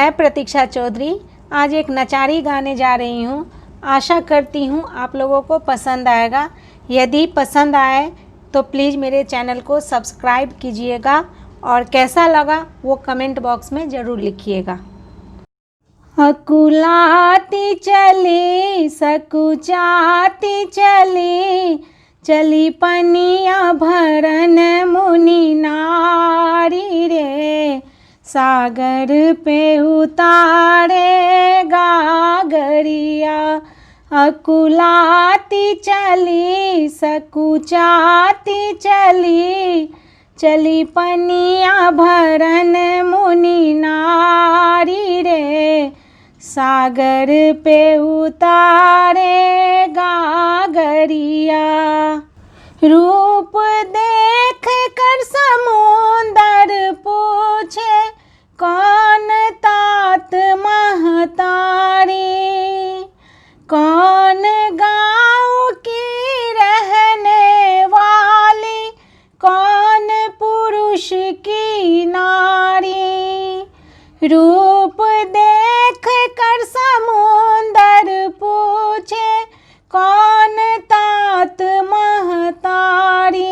मैं प्रतीक्षा चौधरी आज एक नचारी गाने जा रही हूँ। आशा करती हूँ आप लोगों को पसंद आएगा। यदि पसंद आए तो प्लीज़ मेरे चैनल को सब्सक्राइब कीजिएगा और कैसा लगा वो कमेंट बॉक्स में ज़रूर लिखिएगा। अकुलाती चली सकुचाती चली, चली पनिया भरन मुनि नारी रे, सागर पे उतारे गागरिया। अकुलाती चली सकुचाती चली, चली पनिया भरन मुनि नारी रे, सागर पे उतारे गागरिया। रूप देख कर समुंदर पूछे, कौन तात महतारी, कौन गाँव की रहने वाली, कौन पुरुष की नारी। रूप देख कर समुंदर पूछे, कौन तात महतारी,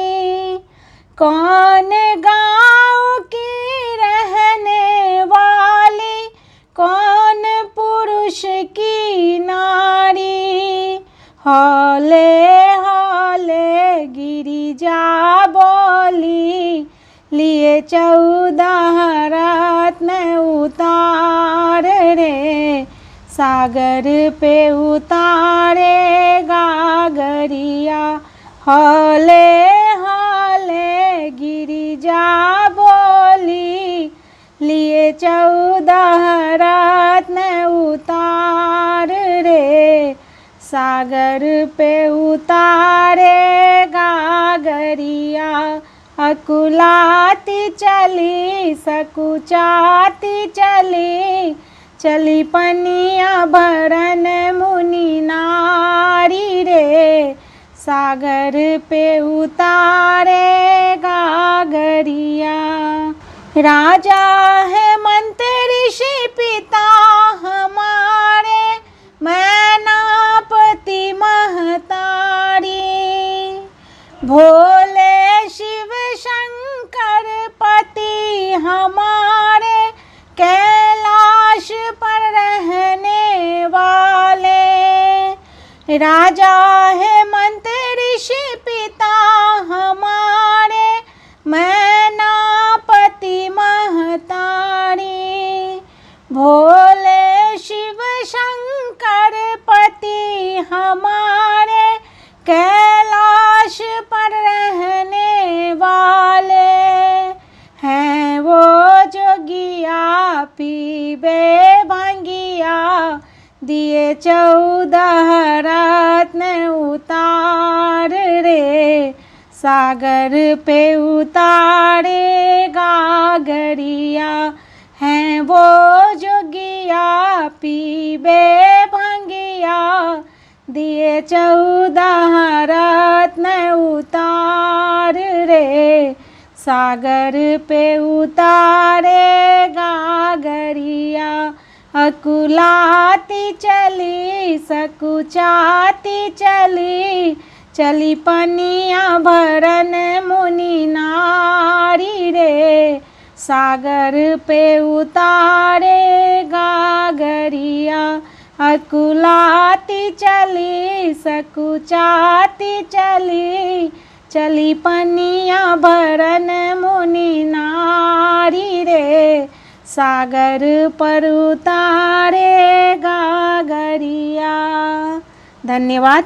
कौन गाँव की रहने वाली, कौन पुरुष की नारी। हौले हौले गिरिजा बोली, लिए 14 रत्न उतार रे, सागर पे उतारे गागरिया। हौले हौले गिरिजा बोली, लिए 14 रत्न उतार रे, सागर पे उतारे गागरिया। अकुलाती चली सकुचाती चली, चली पनिया भरन मुनि नारी रे, सागर पे उतारे गागरिया। राजा है मंत्री ऋषि पिता हमारे, मैनापति महतारी, भोले शिव शंकर पति हमारे, कैलाश पर रहने वाले। राजा है मंत्री ऋषि पिता हमारे, मैनापति महतारी, भोले शिव शंकर पति हमारे, कैलाश पर रहने वाले। हैं वो जोगिया पीबे भंगिया, दिए 14 रत्न उतार रे, सागर पे उतारे गागरिया। हैं वो जोगिया पीबे भंगिया, दिए 14 रत्न उतार रे, सागर पे उतारे गागरिया। अकुलाती चली सकुचाती चली, चली पनिया भरन मुनि नारी रे, सागर पे उतारे गागरिया। अकुलाती चली सकुचाती चली, चली पनिया भरन मुनि नारी रे, सागर पर उतारे गागरिया। धन्यवाद।